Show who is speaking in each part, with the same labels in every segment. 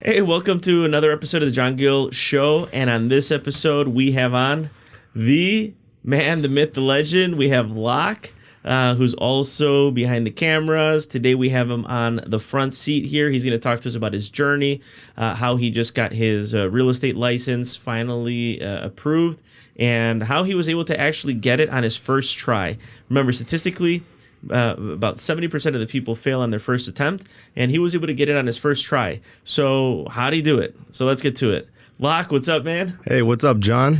Speaker 1: Hey, welcome to another episode of the Jon Gil Show. And on this episode, we have on the man, the myth, the legend. We have Locke, who's also behind the cameras. Today, we have him on the front seat here. He's going to talk to us about his journey, how he just got his real estate license finally approved, and how he was able to actually get it on his first try. Remember, statistically, about 70% of the people fail on their first attempt, and he was able to get it on his first try. So how did he do it? So let's get to it. Locke, what's up, man?
Speaker 2: Hey, what's up, John?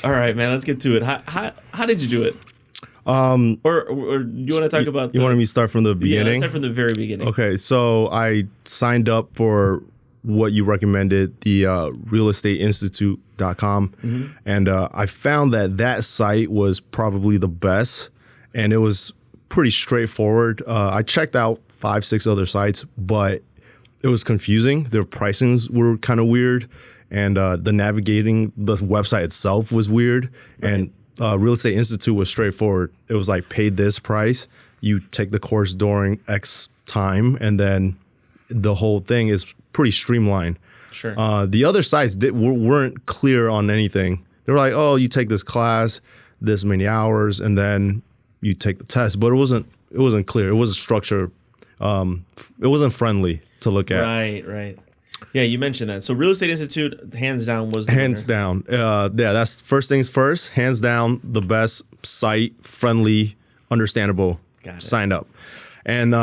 Speaker 1: All right, man, let's get to it. How did you do it? Or do you want to talk about...
Speaker 2: You wanted me to start from the beginning?
Speaker 1: Yeah, let's start from the very beginning.
Speaker 2: Okay, so I signed up for what you recommended, the realestateinstitute.com, and I found that site was probably the best, and it was pretty straightforward. I checked out 5-6 other sites, but it was confusing. Their pricings were kind of weird, and the navigating the website itself was weird. Right. And Real Estate Institute was straightforward. It was like, pay this price, you take the course during X time, and then the whole thing is pretty streamlined.
Speaker 1: Sure.
Speaker 2: The other sites weren't clear on anything. They were like, oh, you take this class, this many hours, and then you take the test, but it wasn't clear. It wasn't structured. It wasn't friendly to look at.
Speaker 1: Right. Yeah, you mentioned that. So Real Estate Institute, hands down, was the
Speaker 2: hands
Speaker 1: winner.
Speaker 2: Down. Yeah, that's first things first. Hands down, the best site, friendly, understandable.
Speaker 1: Got it.
Speaker 2: Signed up, and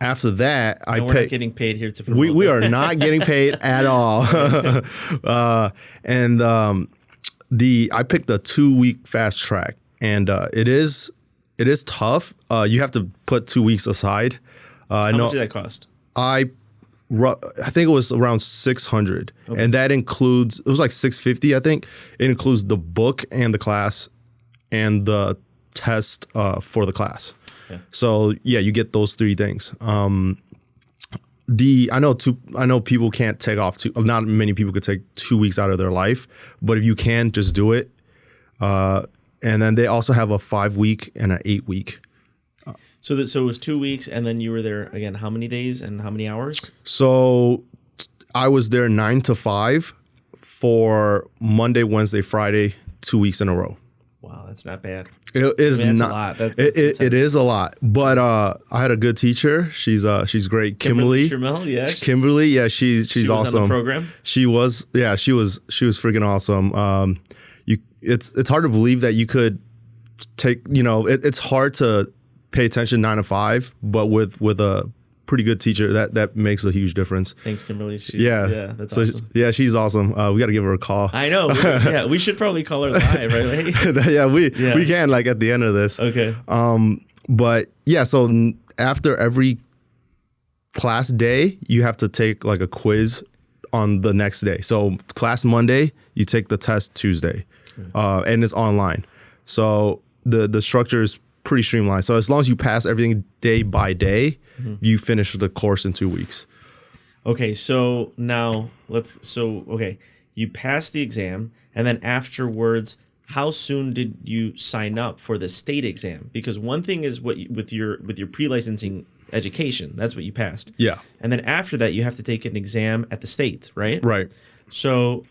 Speaker 2: after that,
Speaker 1: we're not getting paid here to promote.
Speaker 2: We are not getting paid at all. I picked the 2-week fast track, and it is tough. You have to put 2 weeks aside.
Speaker 1: How much did that cost?
Speaker 2: I think it was around $600, okay. And that includes, it was like $650, I think. It includes the book and the class and the test for the class. Yeah. So yeah, you get those 3 things. I know people can't take off not many people could take 2 weeks out of their life, but if you can, just do it. And then they also have a 5-week and an 8-week.
Speaker 1: So it was 2 weeks, and then you were there again. How many days and how many hours?
Speaker 2: So I was there 9 to 5 for Monday, Wednesday, Friday, 2 weeks in a row.
Speaker 1: Wow, that's not bad.
Speaker 2: It is
Speaker 1: that's
Speaker 2: not
Speaker 1: a lot.
Speaker 2: It is a lot, but I had a good teacher. She's great, Kimberly. Kimberly, yeah, she's awesome.
Speaker 1: On the program.
Speaker 2: She was freaking awesome. It's hard to believe that you could take. It's hard to pay attention 9 to 5, but with a pretty good teacher, that makes a huge difference.
Speaker 1: Thanks, Kimberly. That's awesome.
Speaker 2: Yeah, she's awesome. We got to give her a call.
Speaker 1: I know. We should probably call her live, right?
Speaker 2: We can, like, at the end of this.
Speaker 1: Okay.
Speaker 2: But yeah, so after every class day, you have to take like a quiz on the next day. So class Monday, you take the test Tuesday, and it's online. So the structure is pretty streamlined. So as long as you pass everything day by day, you finish the course in 2 weeks.
Speaker 1: Okay, so now you passed the exam, and then afterwards, how soon did you sign up for the state exam? Because one thing is with your pre-licensing education, that's what you passed.
Speaker 2: Yeah.
Speaker 1: And then after that, you have to take an exam at the state, right?
Speaker 2: Right.
Speaker 1: So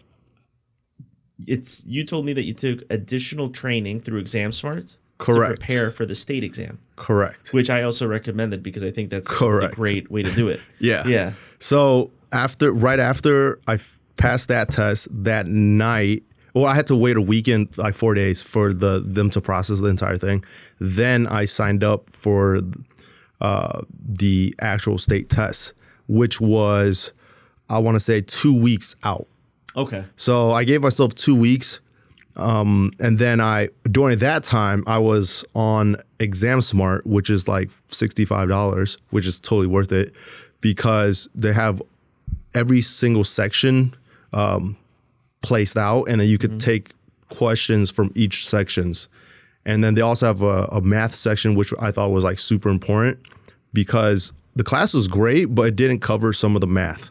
Speaker 1: you told me that you took additional training through ExamSmart.
Speaker 2: Correct.
Speaker 1: To prepare for the state exam.
Speaker 2: Correct.
Speaker 1: Which I also recommended because I think that's a great way to do it.
Speaker 2: Yeah. So right after I passed that test that night, I had to wait a weekend, like 4 days, for them to process the entire thing. Then I signed up for the actual state test, which was, I want to say, 2 weeks out.
Speaker 1: Okay.
Speaker 2: So I gave myself 2 weeks. And then during that time, I was on ExamSmart, which is like $65, which is totally worth it because they have every single section placed out, and then you could take questions from each sections. And then they also have a math section, which I thought was like super important because the class was great, but it didn't cover some of the math.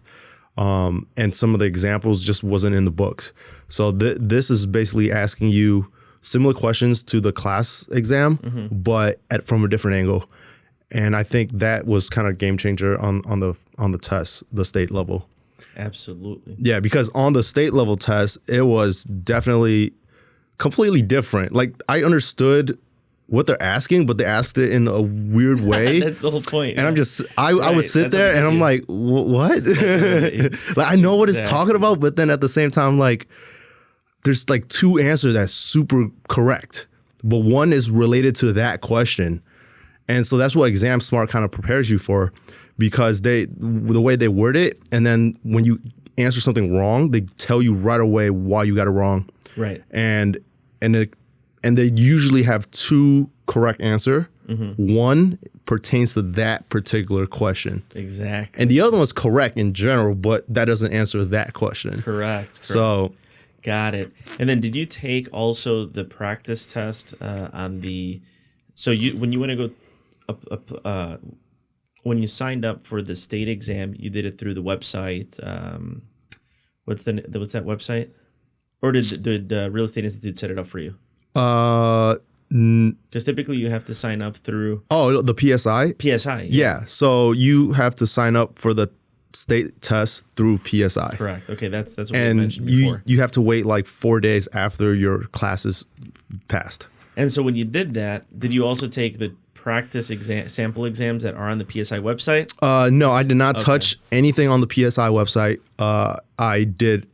Speaker 2: And some of the examples just wasn't in the books. So this is basically asking you similar questions to the class exam, but from a different angle. And I think that was kind of game changer on the test, the state level.
Speaker 1: Absolutely.
Speaker 2: Yeah, because on the state level test, it was definitely completely different. Like I understood what they're asking, but they asked it in a weird way.
Speaker 1: That's the whole point.
Speaker 2: And I'm just, I would sit there and I'm like, what? Like I know what it's talking about, but then at the same time, like there's like two answers that's super correct, but one is related to that question. And so that's what Exam Smart kind of prepares you for, because the way they word it, and then when you answer something wrong, they tell you right away why you got it wrong.
Speaker 1: Right.
Speaker 2: And they usually have two correct answer. Mm-hmm. One pertains to that particular question.
Speaker 1: Exactly.
Speaker 2: And the other one's correct in general, but that doesn't answer that question.
Speaker 1: Correct.
Speaker 2: So
Speaker 1: got it. And then did you take also the practice test on the, so you when you want to go when you signed up for the state exam, you did it through the website. What's that website? Or did Real Estate Institute set it up for you? Because typically you have to sign up through.
Speaker 2: Oh, the PSI?
Speaker 1: PSI.
Speaker 2: Yeah. So you have to sign up for the state test through PSI.
Speaker 1: Correct. Okay, that's what you mentioned before.
Speaker 2: You have to wait like 4 days after your classes passed.
Speaker 1: And so when you did that, did you also take the practice sample exams that are on the PSI website?
Speaker 2: No, I did not touch anything on the PSI website. I did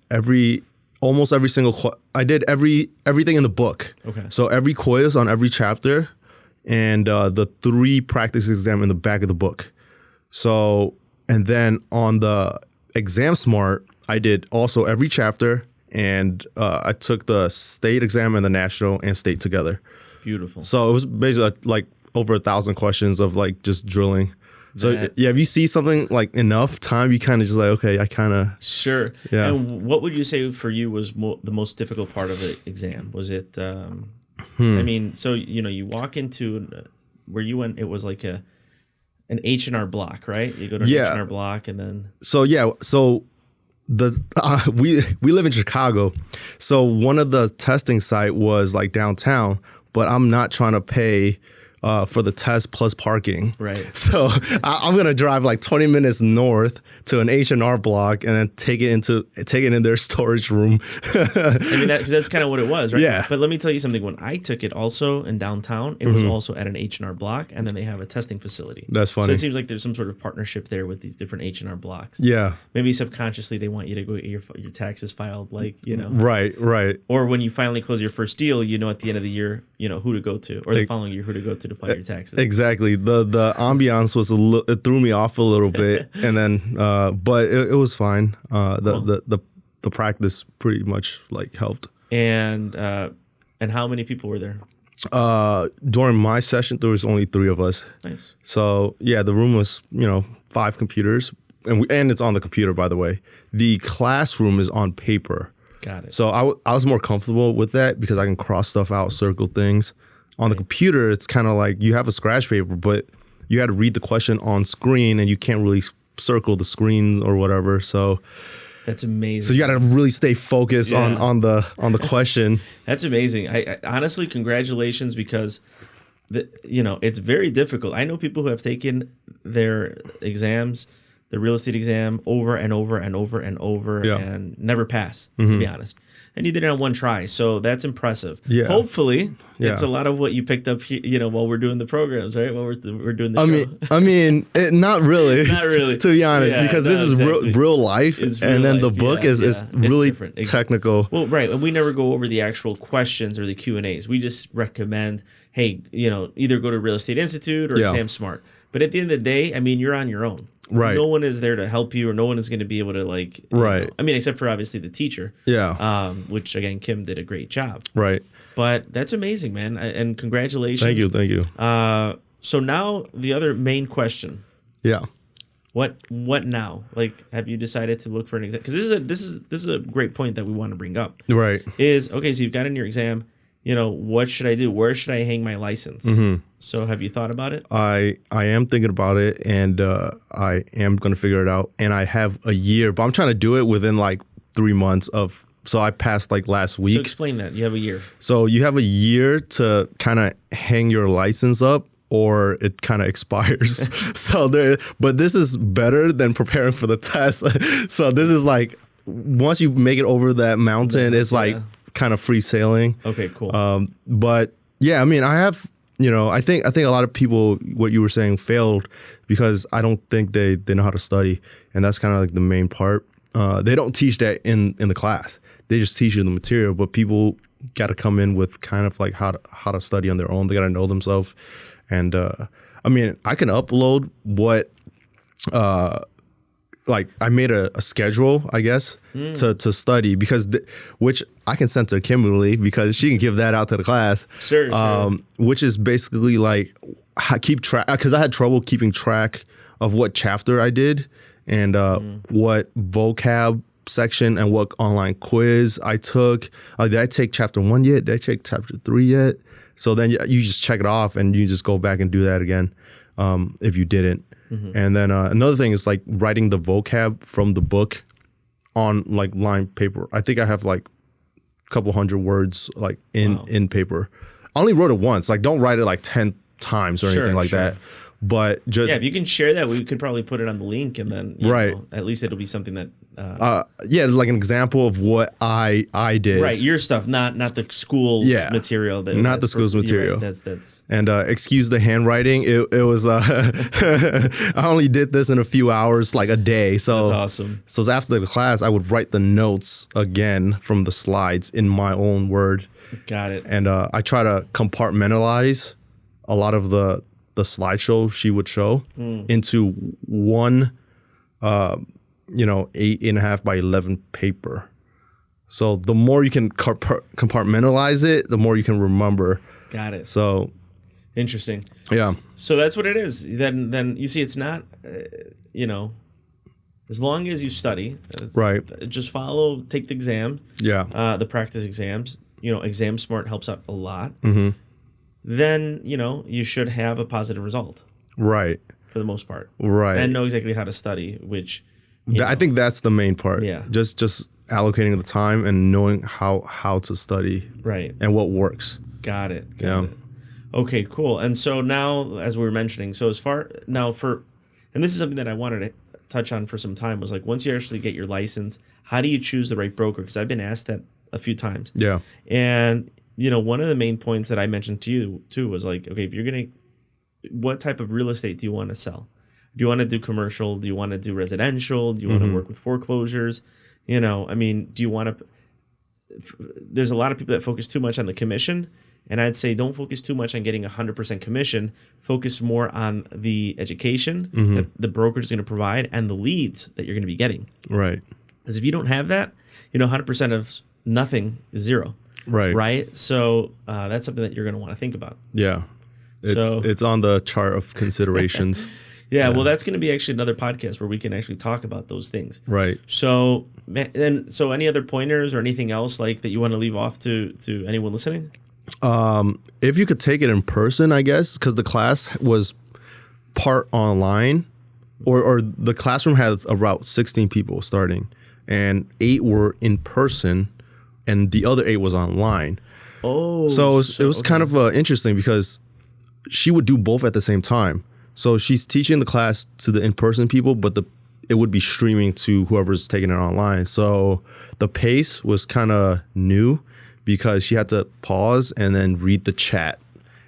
Speaker 2: almost every single I did everything in the book.
Speaker 1: Okay.
Speaker 2: So every quiz on every chapter, and the 3 practice exam in the back of the book. So, and then on the Exam Smart, I did also every chapter, and I took the state exam and the national and state together.
Speaker 1: Beautiful.
Speaker 2: So it was basically like over 1,000 questions of like just drilling. So yeah, if you see something like enough time, you kind of just like, okay, I kind of.
Speaker 1: Sure.
Speaker 2: Yeah.
Speaker 1: And what would you say for you was the most difficult part of the exam? Was it, I mean, so, you walk into where you went, it was like an H&R Block, right? You go to an H&R Block and then.
Speaker 2: So, yeah. So we live in Chicago. So one of the testing site was like downtown, but I'm not trying to pay for the test plus parking.
Speaker 1: Right.
Speaker 2: So I'm going to drive like 20 minutes north to an H&R Block and then take it in their storage room.
Speaker 1: I mean, that's kind of what it was, right?
Speaker 2: Yeah.
Speaker 1: But let me tell you something. When I took it also in downtown, it was also at an H&R Block, and then they have a testing facility.
Speaker 2: That's funny.
Speaker 1: So it seems like there's some sort of partnership there with these different H&R Blocks.
Speaker 2: Yeah.
Speaker 1: Maybe subconsciously they want you to go get your taxes filed, like,
Speaker 2: Right.
Speaker 1: Or when you finally close your first deal, at the end of the year, who to go to, or the following year, who to go to file your taxes.
Speaker 2: Exactly. The ambiance was it threw me off a little bit, and then but it was fine. The practice pretty much like helped.
Speaker 1: And how many people were there?
Speaker 2: During my session, there was only 3 of us.
Speaker 1: Nice.
Speaker 2: So yeah, the room was 5 computers, and it's on the computer, by the way. The classroom is on paper.
Speaker 1: Got it.
Speaker 2: So I was more comfortable with that because I can cross stuff out, circle things. On the computer, it's kind of like you have a scratch paper, but you had to read the question on screen, and you can't really circle the screen or whatever. So
Speaker 1: that's amazing.
Speaker 2: So you got to really stay focused on the question.
Speaker 1: That's amazing. I honestly, congratulations, because it's very difficult. I know people who have taken their exams, the real estate exam, over and over and over and over, and never pass, to be honest. And you did it on one try, so that's impressive. Yeah. Hopefully, it's a lot of what you picked up, while we're doing the programs, right? While we're doing the show.
Speaker 2: I mean, not really.
Speaker 1: Not really,
Speaker 2: to be honest, because this is real life, and then the book is really technical.
Speaker 1: Well, right, and we never go over the actual questions or the Q&As. We just recommend, hey, either go to Real Estate Institute or Exam Smart. But at the end of the day, I mean, you're on your own.
Speaker 2: Right.
Speaker 1: No one is there to help you, or no one is going to be able to I mean, except for obviously the teacher.
Speaker 2: Yeah.
Speaker 1: Which again, Kim did a great job.
Speaker 2: Right.
Speaker 1: But that's amazing, man. And congratulations.
Speaker 2: Thank you.
Speaker 1: So now the other main question.
Speaker 2: Yeah.
Speaker 1: What now? Like, have you decided to look for an exam? Because this is a great point that we want to bring up.
Speaker 2: Right.
Speaker 1: Is okay. So you've got in your exam. What should I do? Where should I hang my license? Mm-hmm. So have you thought about it?
Speaker 2: I am thinking about it, and I am going to figure it out. And I have a year, but I'm trying to do it within like 3 months of. So I passed like last week.
Speaker 1: So explain that. You have a year.
Speaker 2: So you have a year to kind of hang your license up, or it kind of expires. But this is better than preparing for the test. So this is like, once you make it over that mountain, it's like kind of free sailing.
Speaker 1: Okay, cool.
Speaker 2: But yeah, I mean, I have, I think a lot of people, what you were saying, failed because I don't think they know how to study. And that's kind of like the main part. They don't teach that in the class. They just teach you the material, but people got to come in with kind of like how to study on their own. They got to know themselves. And I mean, I can upload what, like I made a schedule, I guess, to study which I can send to Kimberly because she can give that out to the class.
Speaker 1: Sure.
Speaker 2: Which is basically like keep track, because I had trouble keeping track of what chapter I did and what vocab section and what online quiz I took. Did I take chapter 1 yet? Did I take chapter 3 yet? So then you just check it off and you just go back and do that again if you didn't. And then another thing is like writing the vocab from the book on like lined paper. I think I have like a couple hundred words like in paper. I only wrote it once. Like don't write it like 10 times or anything like that. But just
Speaker 1: if you can share that, we could probably put it on the link, and then at least it'll be something that
Speaker 2: it's like an example of what I did.
Speaker 1: Right, your stuff, not the school's material.
Speaker 2: Not the school's material.
Speaker 1: Right, that's
Speaker 2: and excuse the handwriting. It was I only did this in a few hours, like a day. So
Speaker 1: that's awesome.
Speaker 2: So after the class, I would write the notes again from the slides in my own word.
Speaker 1: Got it.
Speaker 2: And I try to compartmentalize a lot of the slideshow she would show into one 8.5 by 11 paper. So the more you can compartmentalize it, the more you can remember.
Speaker 1: Got it.
Speaker 2: So
Speaker 1: interesting.
Speaker 2: Yeah.
Speaker 1: So that's what it is. Then you see, it's not as long as you study,
Speaker 2: right?
Speaker 1: Just take the exam.
Speaker 2: Yeah.
Speaker 1: The practice exams. Exam Smart helps out a lot. Then you should have a positive result.
Speaker 2: Right.
Speaker 1: For the most part.
Speaker 2: Right.
Speaker 1: And know exactly how to study, which
Speaker 2: I think that's the main part.
Speaker 1: Yeah.
Speaker 2: Just allocating the time and knowing how to study.
Speaker 1: Right.
Speaker 2: And what works.
Speaker 1: Got it. Got it. Okay, cool. And so now, as we were mentioning, and this is something that I wanted to touch on for some time, was like, once you actually get your license, how do you choose the right broker? Because I've been asked that a few times.
Speaker 2: Yeah.
Speaker 1: And one of the main points that I mentioned to you too was like, okay, if what type of real estate do you want to sell? Do you want to do commercial? Do you want to do residential? Do you want to work with foreclosures? Do you want to? There's a lot of people that focus too much on the commission, and I'd say don't focus too much on getting 100% commission. Focus more on the education that the brokerage is going to provide and the leads that you're going to be getting.
Speaker 2: Right.
Speaker 1: Because if you don't have that, 100% of nothing is zero.
Speaker 2: Right.
Speaker 1: Right. So that's something that you're going to want to think about.
Speaker 2: Yeah. It's on the chart of considerations.
Speaker 1: Yeah. Well, that's going to be actually another podcast where we can actually talk about those things.
Speaker 2: Right.
Speaker 1: So any other pointers or anything else like that you want to leave off to anyone listening?
Speaker 2: If you could take it in person, I guess, because the class was part online, or the classroom had about 16 people starting, and 8 were in person, and the other 8 was online.
Speaker 1: Oh,
Speaker 2: so it was kind of interesting because she would do both at the same time. So she's teaching the class to the in-person people, but it would be streaming to whoever's taking it online. So the pace was kind of new because she had to pause and then read the chat.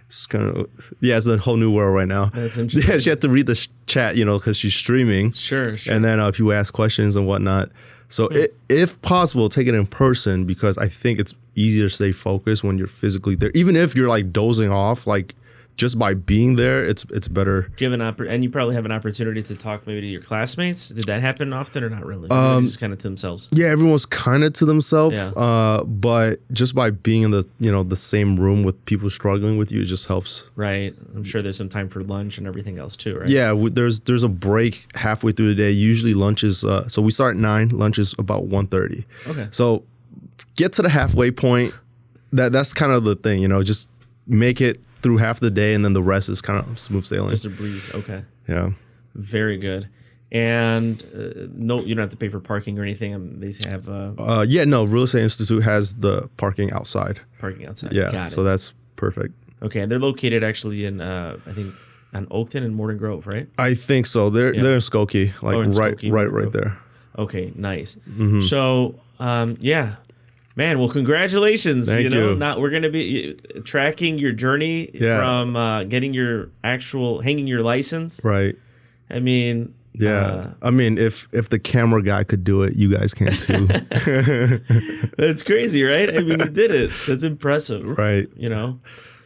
Speaker 2: It's kind of, it's a whole new world right now.
Speaker 1: That's interesting.
Speaker 2: Yeah, she had to read the chat, because she's streaming.
Speaker 1: Sure.
Speaker 2: And then people ask questions and whatnot. So if possible, take it in person because I think it's easier to stay focused when you're physically there. Even if you're like dozing off, like just by being there, it's better.
Speaker 1: Do you have and you probably have an opportunity to talk maybe to your classmates? Did that happen often or not really? Just kind of to themselves.
Speaker 2: Yeah, everyone's kind of to themselves.
Speaker 1: Yeah.
Speaker 2: But just by being in the same room with people struggling with you, it just helps.
Speaker 1: Right. I'm sure there's some time for lunch and everything else too, right?
Speaker 2: Yeah, there's a break halfway through the day. Usually lunch is so we start at 9. Lunch is about 1:30.
Speaker 1: Okay.
Speaker 2: So get to the halfway point. That's kind of the thing, just make it through half the day, and then the rest is kind of smooth sailing.
Speaker 1: Just a breeze. Okay.
Speaker 2: Yeah.
Speaker 1: Very good. And no, you don't have to pay for parking or anything. They have.
Speaker 2: No. Real Estate Institute has the parking outside.
Speaker 1: Parking outside.
Speaker 2: Yeah.
Speaker 1: Got
Speaker 2: so
Speaker 1: it.
Speaker 2: that's perfect.
Speaker 1: Okay, and they're located actually in I think on Oakton and Morton Grove, right?
Speaker 2: I think so. They're in Skokie, like
Speaker 1: in
Speaker 2: right
Speaker 1: Skokie,
Speaker 2: right there.
Speaker 1: Okay, nice. So yeah. Man, well, congratulations.
Speaker 2: Thank you.
Speaker 1: Now we're going to be tracking your journey from getting your hanging your license.
Speaker 2: Right.
Speaker 1: I mean,
Speaker 2: I mean, if the camera guy could do it, you guys can too.
Speaker 1: that's crazy, right? I mean, you did it. That's impressive.
Speaker 2: Right.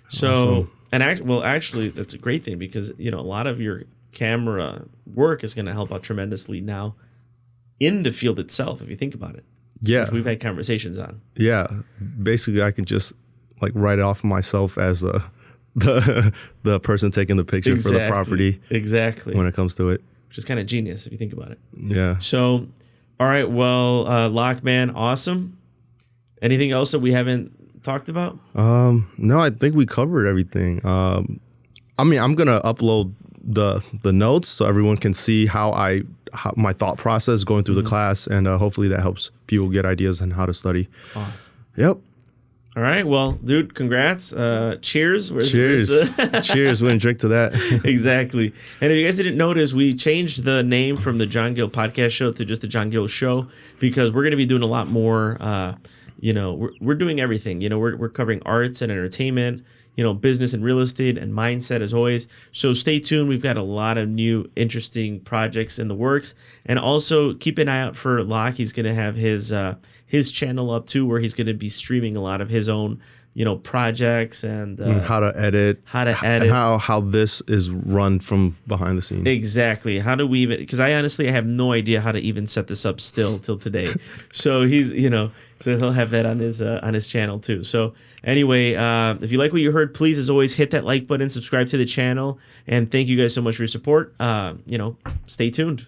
Speaker 1: So,
Speaker 2: Awesome.
Speaker 1: and actually, that's a great thing because, a lot of your camera work is going to help out tremendously now in the field itself, if you think about it.
Speaker 2: Yeah.
Speaker 1: Which we've had conversations on.
Speaker 2: Yeah. Basically, I can just like write it off myself as the person taking the picture for the property.
Speaker 1: Exactly.
Speaker 2: When it comes to it.
Speaker 1: Which is kind of genius if you think about it.
Speaker 2: Yeah.
Speaker 1: So, all right. Well, Lockman, awesome. Anything else that we haven't talked about?
Speaker 2: No, I think we covered everything. I mean, I'm gonna upload the notes so everyone can see how my thought process going through the class, and hopefully that helps people get ideas on how to study.
Speaker 1: Awesome.
Speaker 2: Yep.
Speaker 1: All right. Well, dude, congrats. Cheers.
Speaker 2: Cheers. Cheers. We didn't drink to that.
Speaker 1: Exactly. And if you guys didn't notice, we changed the name from the Jon Gil Podcast Show to just the Jon Gil Show because we're going to be doing a lot more. We're doing everything. We're covering arts and entertainment, business and real estate and mindset as always. So stay tuned. We've got a lot of new interesting projects in the works. And also keep an eye out for Locke. He's going to have his channel up too, where he's going to be streaming a lot of his own, projects and
Speaker 2: how to edit, how this is run from behind the scenes.
Speaker 1: Exactly. How do we even, because I have no idea how to even set this up still till today. So he's, so he'll have that on his channel too. So anyway, if you like what you heard, please, as always, hit that like button, subscribe to the channel, and thank you guys so much for your support. Stay tuned.